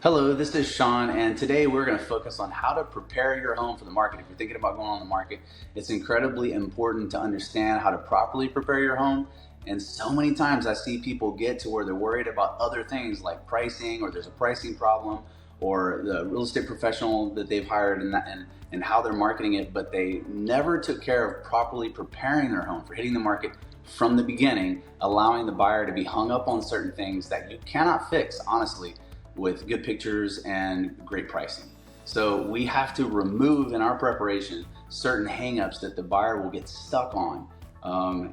Hello, this is Shawn, and today we're going to focus on how to prepare your home for the market. If you're thinking about going on the market, it's incredibly important to understand how to properly prepare your home. And so many times I see people get to where they're worried about other things like pricing, or there's a pricing problem, or the real estate professional that they've hired and how they're marketing it, but they never took care of properly preparing their home for hitting the market from the beginning, allowing the buyer to be hung up on certain things that you cannot fix, honestly, with good pictures and great pricing. So we have to remove in our preparation certain hangups that the buyer will get stuck on.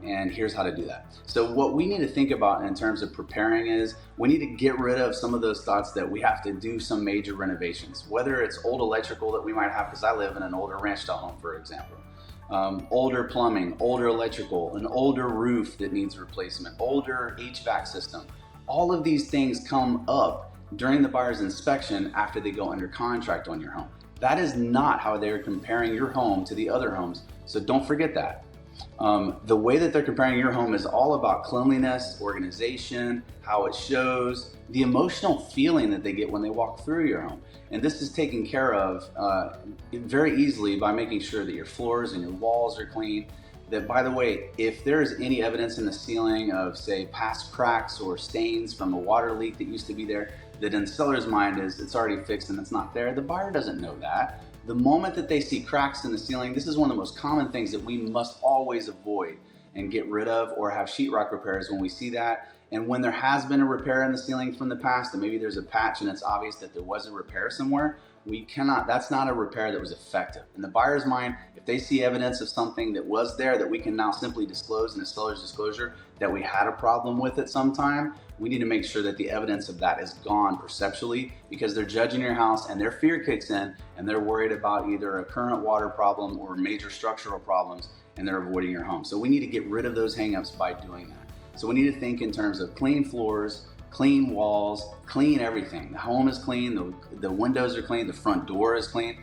And here's how to do that. So what we need to think about in terms of preparing is we need to get rid of some of those thoughts that we have to do some major renovations, whether it's old electrical that we might have, because I live in an older ranch style home, for example. Older plumbing, older electrical, an older roof that needs replacement, older HVAC system. All of these things come up during the buyer's inspection after they go under contract on your home. That is not how they're comparing your home to the other homes, so don't forget that. The way that they're comparing your home is all about cleanliness, organization, how it shows, the emotional feeling that they get when they walk through your home. And this is taken care of very easily by making sure that your floors and your walls are clean. That, by the way, if there's any evidence in the ceiling of, say, past cracks or stains from a water leak that used to be there, that in the seller's mind is it's already fixed and it's not there, the buyer doesn't know that. The moment that they see cracks in the ceiling, this is one of the most common things that we must always avoid and get rid of, or have sheetrock repairs when we see that. And when there has been a repair in the ceiling from the past, and maybe there's a patch and it's obvious that there was a repair somewhere, that's not a repair that was effective. In the buyer's mind, if they see evidence of something that was there that we can now simply disclose in a seller's disclosure that we had a problem with it sometime, we need to make sure that the evidence of that is gone perceptually, because they're judging your house and their fear kicks in and they're worried about either a current water problem or major structural problems, and they're avoiding your home. So we need to get rid of those hangups by doing that. So we need to think in terms of clean floors, clean walls, clean everything. The home is clean, the windows are clean, the front door is clean.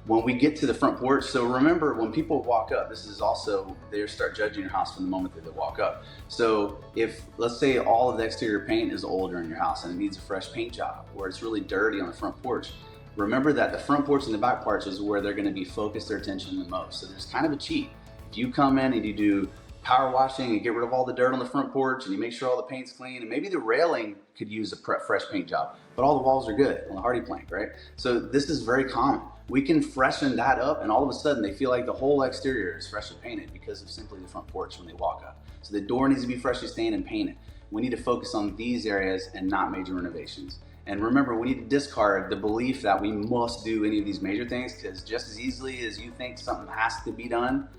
When we get to the front porch, so remember, when people walk up, this is also, they start judging your house from the moment that they walk up. So if, let's say, all of the exterior paint is older in your house and it needs a fresh paint job, or it's really dirty on the front porch, remember that the front porch and the back porch is where they're gonna be focused their attention the most. So there's kind of a cheat. If you come in and you do power washing and get rid of all the dirt on the front porch, and you make sure all the paint's clean, and maybe the railing could use a fresh paint job, but all the walls are good on the hardy plank, right? So this is very common. We can freshen that up, and all of a sudden they feel like the whole exterior is freshly painted because of simply the front porch when they walk up. So the door needs to be freshly stained and painted. We need to focus on these areas and not major renovations. And remember, we need to discard the belief that we must do any of these major things, because just as easily as you think something has to be done,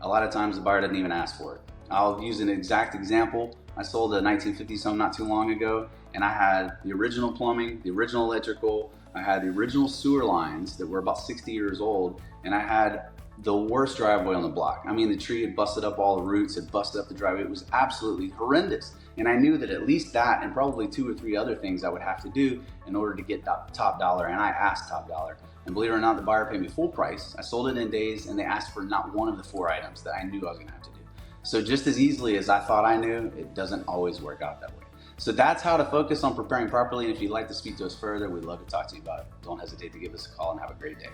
a lot of times the buyer doesn't even ask for it. I'll use an exact example. I sold a 1950s home not too long ago, and I had the original plumbing, the original electrical, I had the original sewer lines that were about 60 years old, and I had the worst driveway on the block. I mean, the tree had busted up all the roots, had busted up the driveway. It was absolutely horrendous. And I knew that at least that, and probably 2 or 3 other things I would have to do in order to get top dollar, and I asked top dollar. And believe it or not, the buyer paid me full price. I sold it in days, and they asked for not one of the 4 items that I knew I was gonna have to do. So just as easily as I thought I knew, it doesn't always work out that way. So that's how to focus on preparing properly. And if you'd like to speak to us further, we'd love to talk to you about it. Don't hesitate to give us a call, and have a great day.